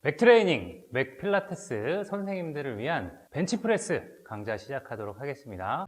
맥트레이닝, 맥필라테스 선생님들을 위한 벤치프레스 강좌 시작하도록 하겠습니다.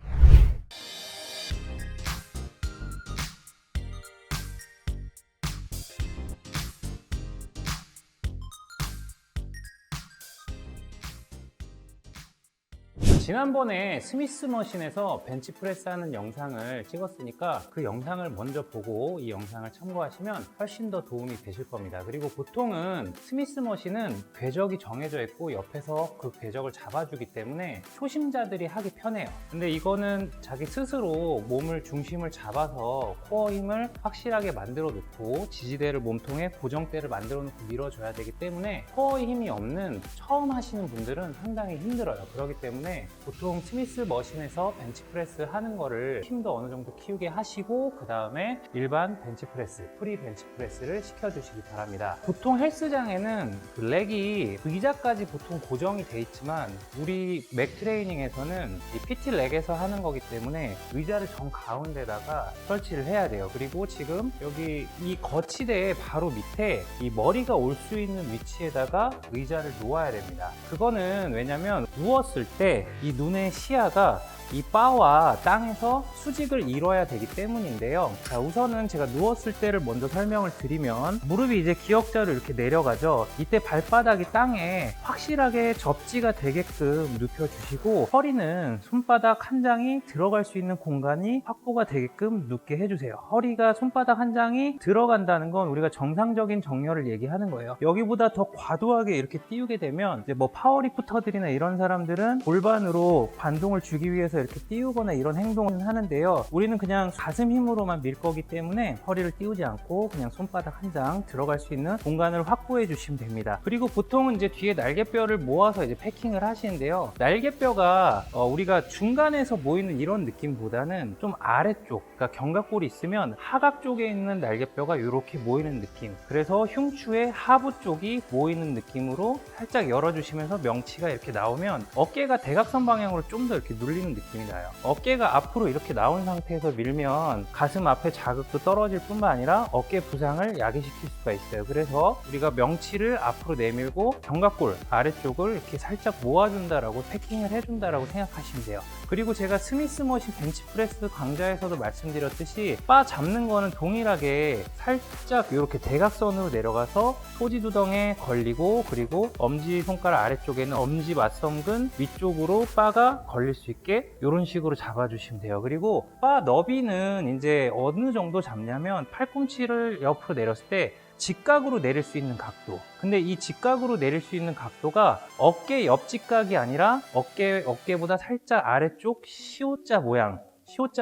지난번에 스미스 머신에서 벤치프레스 하는 영상을 찍었으니까 그 영상을 먼저 보고 이 영상을 참고하시면 훨씬 더 도움이 되실 겁니다. 그리고 보통은 스미스 머신은 궤적이 정해져 있고 옆에서 그 궤적을 잡아주기 때문에 초심자들이 하기 편해요. 근데 이거는 자기 스스로 몸을 중심을 잡아서 코어 힘을 확실하게 만들어 놓고 지지대를 몸통에 고정대를 만들어 놓고 밀어줘야 되기 때문에 코어에 힘이 없는 처음 하시는 분들은 상당히 힘들어요. 그렇기 때문에 보통 스미스 머신에서 벤치프레스 하는 거를 힘도 어느 정도 키우게 하시고 그 다음에 일반 벤치프레스, 프리 벤치프레스를 시켜주시기 바랍니다. 보통 헬스장에는 그 렉이 의자까지 보통 고정이 돼 있지만 우리 맥트레이닝에서는 이 PT 렉에서 하는 거기 때문에 의자를 정 가운데다가 설치를 해야 돼요. 그리고 지금 여기 이 거치대의 바로 밑에 이 머리가 올 수 있는 위치에다가 의자를 놓아야 됩니다. 그거는 왜냐면 누웠을 때 이 눈의 시야가 이 바와 땅에서 수직을 이뤄야 되기 때문인데요. 자, 우선은 제가 누웠을 때를 먼저 설명을 드리면 무릎이 이제 기역자로 이렇게 내려가죠. 이때 발바닥이 땅에 확실하게 접지가 되게끔 눕혀주시고 허리는 손바닥 한 장이 들어갈 수 있는 공간이 확보가 되게끔 눕게 해주세요. 허리가 손바닥 한 장이 들어간다는 건 우리가 정상적인 정렬을 얘기하는 거예요. 여기보다 더 과도하게 이렇게 띄우게 되면 이제 뭐 파워리프터들이나 이런 사람들은 골반으로 반동을 주기 위해서 이렇게 띄우거나 이런 행동을 하는데요. 우리는 그냥 가슴 힘으로만 밀 거기 때문에 허리를 띄우지 않고 그냥 손바닥 한 장 들어갈 수 있는 공간을 확보해 주시면 됩니다. 그리고 보통은 이제 뒤에 날개뼈를 모아서 이제 패킹을 하시는데요. 날개뼈가 우리가 중간에서 모이는 이런 느낌보다는 좀 아래쪽, 그러니까 견갑골이 있으면 하각 쪽에 있는 날개뼈가 이렇게 모이는 느낌. 그래서 흉추의 하부 쪽이 모이는 느낌으로 살짝 열어주시면서 명치가 이렇게 나오면 어깨가 대각선 방향으로 좀 더 이렇게 눌리는 느낌이 나요. 어깨가 앞으로 이렇게 나온 상태에서 밀면 가슴 앞에 자극도 떨어질 뿐만 아니라 어깨 부상을 야기시킬 수가 있어요. 그래서 우리가 명치를 앞으로 내밀고 견갑골 아래쪽을 이렇게 살짝 모아준다라고 패킹을 해준다라고 생각하시면 돼요. 그리고 제가 스미스 머신 벤치프레스 강좌에서도 말씀드렸듯이 바 잡는 거는 동일하게 살짝 이렇게 대각선으로 내려가서 소지두덩에 걸리고 그리고 엄지손가락 아래쪽에는 엄지 맞섬근 위쪽으로 바가 걸릴 수 있게 이런 식으로 잡아주시면 돼요. 그리고 바 너비는 이제 어느 정도 잡냐면 팔꿈치를 옆으로 내렸을 때 직각으로 내릴 수 있는 각도. 근데 이 직각으로 내릴 수 있는 각도가 어깨 옆 직각이 아니라 어깨보다 살짝 아래쪽 시옷자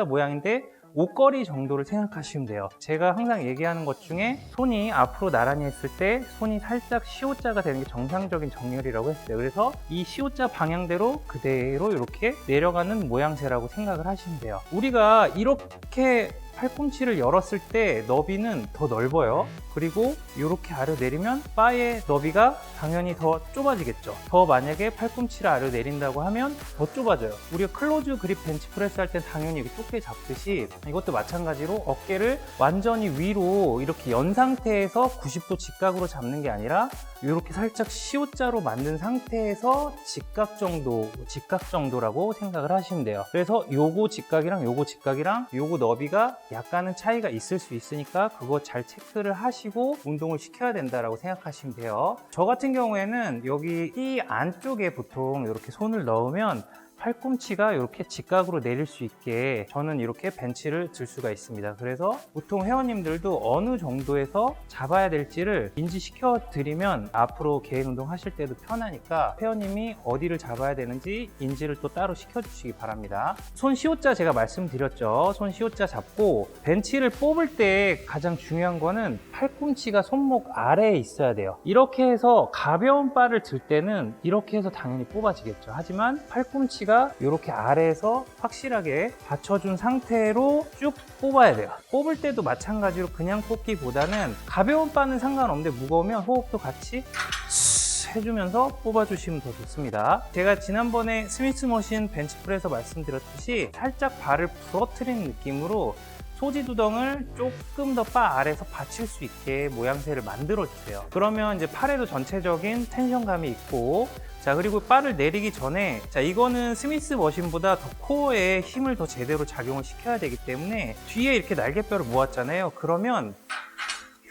모양인데 옷걸이 정도를 생각하시면 돼요. 제가 항상 얘기하는 것 중에 손이 앞으로 나란히 했을 때 손이 살짝 시옷자가 되는 게 정상적인 정렬이라고 했어요. 그래서 이 시옷자 방향대로 그대로 이렇게 내려가는 모양새라고 생각을 하시면 돼요. 우리가 이렇게 팔꿈치를 열었을 때 너비는 더 넓어요. 그리고 이렇게 아래로 내리면 바의 너비가 당연히 더 좁아지겠죠. 더 만약에 팔꿈치를 아래로 내린다고 하면 더 좁아져요. 우리가 클로즈 그립 벤치프레스 할 때 당연히 이렇게 좁게 잡듯이 이것도 마찬가지로 어깨를 완전히 위로 이렇게 연 상태에서 90도 직각으로 잡는 게 아니라 이렇게 살짝 시옷자로 만든 상태에서 직각 정도라고 생각을 하시면 돼요. 그래서 요거 직각이랑 요거 너비가 약간은 차이가 있을 수 있으니까 그거 잘 체크를 하시고 운동을 시켜야 된다라고 생각하시면 돼요. 저 같은 경우에는 여기 이 안쪽에 보통 이렇게 손을 넣으면 팔꿈치가 이렇게 직각으로 내릴 수 있게 저는 이렇게 벤치를 들 수가 있습니다. 그래서 보통 회원님들도 어느 정도에서 잡아야 될지를 인지시켜 드리면 앞으로 개인 운동 하실 때도 편하니까 회원님이 어디를 잡아야 되는지 인지를 또 따로 시켜 주시기 바랍니다. 손 시옷자 제가 말씀드렸죠. 손 시옷자 잡고 벤치를 뽑을 때 가장 중요한 거는 팔꿈치가 손목 아래에 있어야 돼요. 이렇게 해서 가벼운 바를 들 때는 이렇게 해서 당연히 뽑아지겠죠. 하지만 팔꿈치가 이렇게 아래에서 확실하게 받쳐준 상태로 쭉 뽑아야 돼요. 뽑을 때도 마찬가지로 그냥 뽑기보다는 가벼운 바는 상관없는데 무거우면 호흡도 같이 해주면서 뽑아주시면 더 좋습니다. 제가 지난번에 스미스 머신 벤치프레스에서 말씀드렸듯이 살짝 발을 부러뜨리는 느낌으로 소지 두덩을 조금 더 바 아래에서 받칠 수 있게 모양새를 만들어 주세요. 그러면 이제 팔에도 전체적인 텐션감이 있고, 자, 그리고 바를 내리기 전에, 자, 이거는 스미스 머신보다 더 코어에 힘을 더 제대로 작용을 시켜야 되기 때문에 뒤에 이렇게 날개뼈를 모았잖아요. 그러면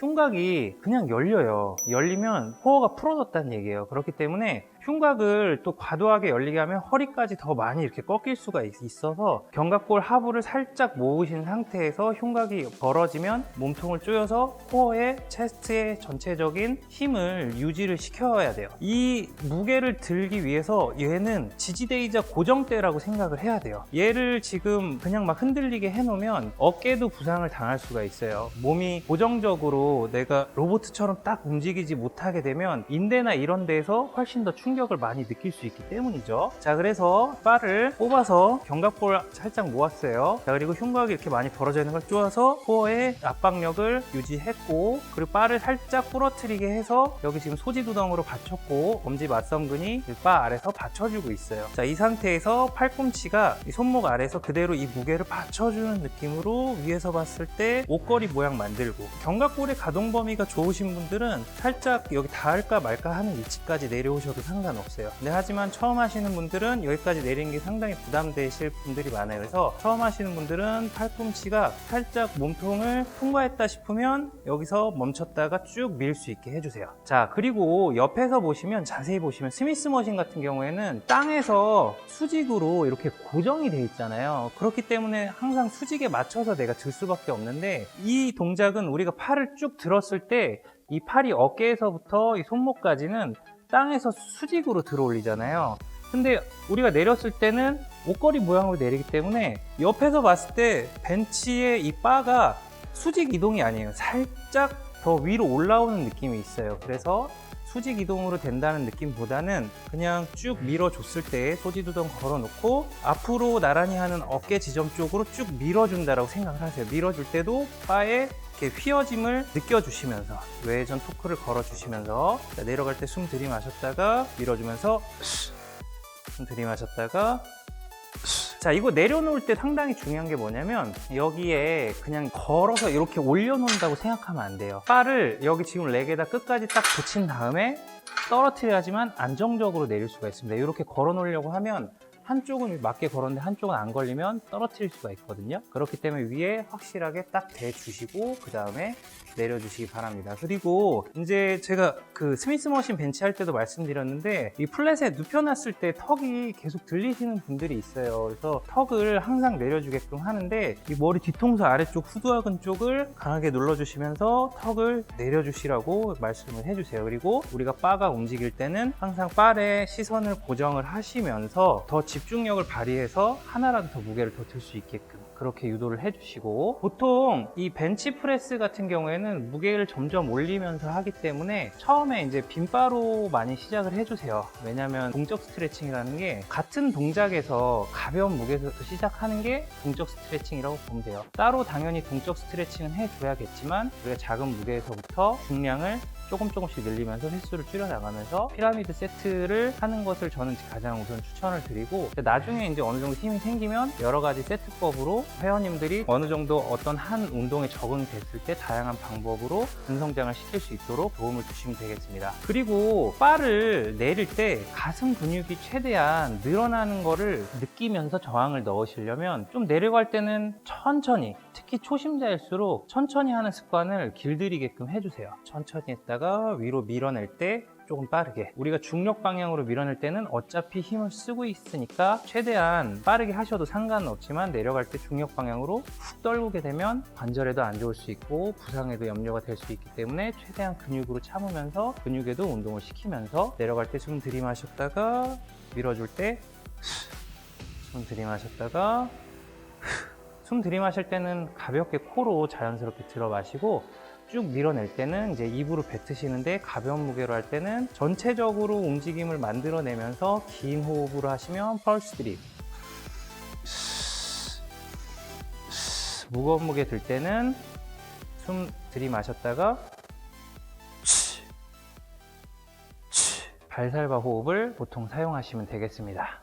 흉곽이 그냥 열려요. 열리면 코어가 풀어졌다는 얘기예요. 그렇기 때문에 흉곽을 또 과도하게 열리게 하면 허리까지 더 많이 이렇게 꺾일 수가 있어서 견갑골 하부를 살짝 모으신 상태에서 흉곽이 벌어지면 몸통을 조여서 코어에 체스트의 전체적인 힘을 유지를 시켜야 돼요. 이 무게를 들기 위해서 얘는 지지대이자 고정대라고 생각을 해야 돼요. 얘를 지금 그냥 막 흔들리게 해놓으면 어깨도 부상을 당할 수가 있어요. 몸이 고정적으로 내가 로봇처럼 딱 움직이지 못하게 되면 인대나 이런 데에서 훨씬 더 충격을 많이 느낄 수 있기 때문이죠. 자, 그래서 바를 뽑아서 견갑골 살짝 모았어요. 자, 그리고 흉곽이 이렇게 많이 벌어져 있는 걸 쪼아서 코어에 압박력을 유지했고, 그리고 바를 살짝 부러뜨리게 해서 여기 지금 소지두덩으로 받쳤고 엄지 맞선근이 바 아래서 받쳐주고 있어요. 자, 이 상태에서 팔꿈치가 이 손목 아래에서 그대로 이 무게를 받쳐주는 느낌으로 위에서 봤을 때 옷걸이 모양 만들고, 견갑골의 가동 범위가 좋으신 분들은 살짝 여기 닿을까 말까 하는 위치까지 내려오셔도 상관없어요. 근데 하지만 처음 하시는 분들은 여기까지 내리는 게 상당히 부담되실 분들이 많아요. 그래서 처음 하시는 분들은 팔꿈치가 살짝 몸통을 통과했다 싶으면 여기서 멈췄다가 쭉 밀 수 있게 해주세요. 자, 그리고 옆에서 보시면, 자세히 보시면 스미스 머신 같은 경우에는 땅에서 수직으로 이렇게 고정이 돼 있잖아요. 그렇기 때문에 항상 수직에 맞춰서 내가 들 수밖에 없는데, 이 동작은 우리가 팔을 쭉 들었을 때 이 팔이 어깨에서부터 이 손목까지는 땅에서 수직으로 들어 올리잖아요. 근데 우리가 내렸을 때는 옷걸이 모양으로 내리기 때문에 옆에서 봤을 때 벤치의 이 바가 수직 이동이 아니에요. 살짝 더 위로 올라오는 느낌이 있어요. 그래서 수직 이동으로 된다는 느낌보다는 그냥 쭉 밀어줬을 때 소지두덩 걸어놓고 앞으로 나란히 하는 어깨 지점 쪽으로 쭉 밀어준다라고 생각을 하세요. 밀어줄 때도 바에 이렇게 휘어짐을 느껴주시면서 외전 토크를 걸어주시면서, 자, 내려갈 때 숨 들이마셨다가 밀어주면서 숨 들이마셨다가, 자, 이거 내려놓을 때 상당히 중요한 게 뭐냐면 여기에 그냥 걸어서 이렇게 올려놓는다고 생각하면 안 돼요. 바를 여기 지금 렉에다 끝까지 딱 붙인 다음에 떨어뜨려야지만 안정적으로 내릴 수가 있습니다. 이렇게 걸어 놓으려고 하면 한쪽은 맞게 걸었는데 한쪽은 안 걸리면 떨어뜨릴 수가 있거든요. 그렇기 때문에 위에 확실하게 딱 대주시고 그 다음에 내려주시기 바랍니다. 그리고 이제 제가 그 스미스 머신 벤치 할 때도 말씀드렸는데 이 플랫에 눕혀놨을 때 턱이 계속 들리시는 분들이 있어요. 그래서 턱을 항상 내려주게끔 하는데 이 머리 뒤통수 아래쪽 후두하근 쪽을 강하게 눌러주시면서 턱을 내려주시라고 말씀을 해주세요. 그리고 우리가 바가 움직일 때는 항상 바에 시선을 고정을 하시면서 더 집중력을 발휘해서 하나라도 더 무게를 더 들 수 있게끔 그렇게 유도를 해주시고, 보통 이 벤치 프레스 같은 경우에는 무게를 점점 올리면서 하기 때문에 처음에 이제 빈바로 많이 시작을 해주세요. 왜냐하면 동적 스트레칭이라는 게 같은 동작에서 가벼운 무게에서부터 시작하는 게 동적 스트레칭이라고 보면 돼요. 따로 당연히 동적 스트레칭은 해줘야겠지만 우리가 작은 무게에서부터 중량을 조금씩 늘리면서 횟수를 줄여나가면서 피라미드 세트를 하는 것을 저는 가장 우선 추천을 드리고, 나중에 이제 어느 정도 힘이 생기면 여러 가지 세트법으로 회원님들이 어느 정도 어떤 한 운동에 적응이 됐을 때 다양한 방법으로 근성장을 시킬 수 있도록 도움을 주시면 되겠습니다. 그리고 바를 내릴 때 가슴 근육이 최대한 늘어나는 거를 느끼면서 저항을 넣으시려면 좀 내려갈 때는 천천히, 특히 초심자일수록 천천히 하는 습관을 길들이게끔 해주세요. 천천히 했다가 위로 밀어낼 때 조금 빠르게, 우리가 중력 방향으로 밀어낼 때는 어차피 힘을 쓰고 있으니까 최대한 빠르게 하셔도 상관은 없지만 내려갈 때 중력 방향으로 훅 떨구게 되면 관절에도 안 좋을 수 있고 부상에도 염려가 될 수 있기 때문에 최대한 근육으로 참으면서 근육에도 운동을 시키면서 내려갈 때 숨 들이마셨다가 밀어줄 때 숨 들이마셨다가 숨 들이마실 때는 가볍게 코로 자연스럽게 들어 마시고 쭉 밀어낼 때는 이제 입으로 뱉으시는데 가벼운 무게로 할 때는 전체적으로 움직임을 만들어내면서 긴 호흡으로 하시면 펄스 드립, 무거운 무게 들 때는 숨 들이마셨다가 발살바 호흡을 보통 사용하시면 되겠습니다.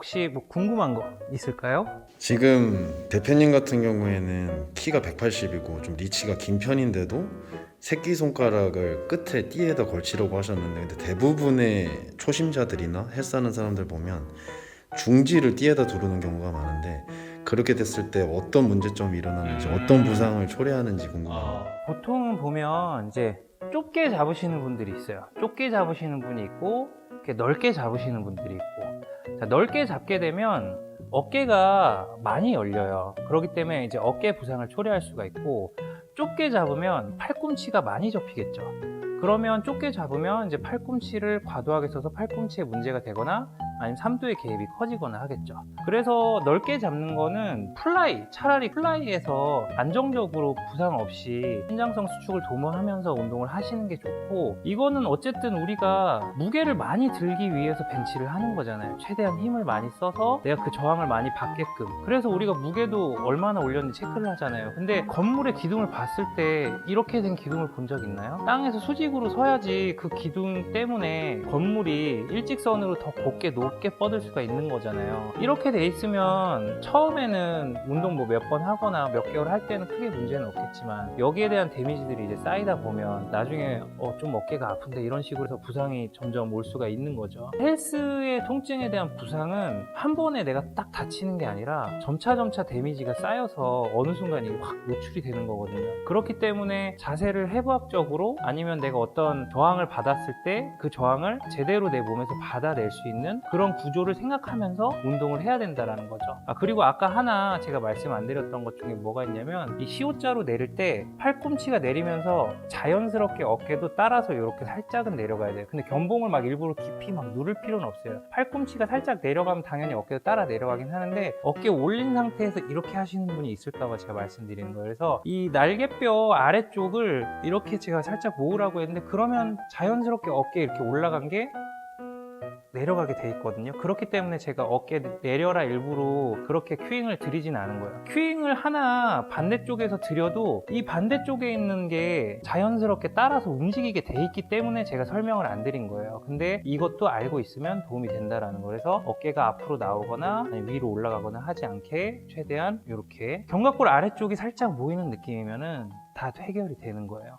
혹시 뭐 궁금한 거 있을까요? 지금 대표님 같은 경우에는 키가 180이고 좀 리치가 긴 편인데도 새끼손가락을 끝에 띠에다 걸치려고 하셨는데, 근데 대부분의 초심자들이나 헬스하는 사람들 보면 중지를 띠에다 두르는 경우가 많은데, 그렇게 됐을 때 어떤 문제점이 일어나는지, 어떤 부상을 초래하는지 궁금합니다. 보통은 보면 이제 좁게 잡으시는 분들이 있어요. 좁게 잡으시는 분이 있고 이렇게 넓게 잡으시는 분들이 있고. 자, 넓게 잡게 되면 어깨가 많이 열려요. 그렇기 때문에 이제 어깨 부상을 초래할 수가 있고, 좁게 잡으면 팔꿈치가 많이 접히겠죠. 그러면 좁게 잡으면 이제 팔꿈치를 과도하게 써서 팔꿈치에 문제가 되거나 아니면 삼두의 개입이 커지거나 하겠죠. 그래서 넓게 잡는 거는 차라리 플라이에서 안정적으로 부상 없이 신장성 수축을 도모하면서 운동을 하시는 게 좋고, 이거는 어쨌든 우리가 무게를 많이 들기 위해서 벤치를 하는 거잖아요. 최대한 힘을 많이 써서 내가 그 저항을 많이 받게끔. 그래서 우리가 무게도 얼마나 올렸는지 체크를 하잖아요. 근데 건물의 기둥을 봤을 때 이렇게 된 기둥을 본 적 있나요? 땅에서 수직으로 서야지 그 기둥 때문에 건물이 일직선으로 더 높게 뻗을 수가 있는 거잖아요. 이렇게 돼 있으면 처음에는 운동 뭐 몇 번 하거나 몇 개월 할 때는 크게 문제는 없겠지만, 여기에 대한 데미지들이 이제 쌓이다 보면 나중에 좀 어깨가 아픈데 이런 식으로 해서 부상이 점점 올 수가 있는 거죠. 헬스의 통증에 대한 부상은 한 번에 내가 딱 다치는 게 아니라 점차 데미지가 쌓여서 어느 순간 이게 확 노출이 되는 거거든요. 그렇기 때문에 자세를 해부학적으로, 아니면 내가 어떤 저항을 받았을 때 그 저항을 제대로 내 몸에서 받아낼 수 있는 그런 구조를 생각하면서 운동을 해야 된다는 거죠. 그리고 아까 하나 제가 말씀 안 드렸던 것 중에 뭐가 있냐면, 이 C자로 내릴 때 팔꿈치가 내리면서 자연스럽게 어깨도 따라서 이렇게 살짝은 내려가야 돼요. 근데 견봉을 막 일부러 깊이 막 누를 필요는 없어요. 팔꿈치가 살짝 내려가면 당연히 어깨도 따라 내려가긴 하는데, 어깨 올린 상태에서 이렇게 하시는 분이 있을까 봐 제가 말씀드리는 거예요. 그래서 이 날개뼈 아래쪽을 이렇게 제가 살짝 모으라고 했는데, 그러면 자연스럽게 어깨에 이렇게 올라간 게 내려가게 돼 있거든요. 그렇기 때문에 제가 어깨 내려라 일부러 그렇게 큐잉을 드리진 않은 거예요. 큐잉을 하나 반대쪽에서 드려도 이 반대쪽에 있는 게 자연스럽게 따라서 움직이게 돼 있기 때문에 제가 설명을 안 드린 거예요. 근데 이것도 알고 있으면 도움이 된다라는 거예요. 그래서 어깨가 앞으로 나오거나 아니면 위로 올라가거나 하지 않게 최대한 이렇게 견갑골 아래쪽이 살짝 모이는 느낌이면은 다 해결이 되는 거예요.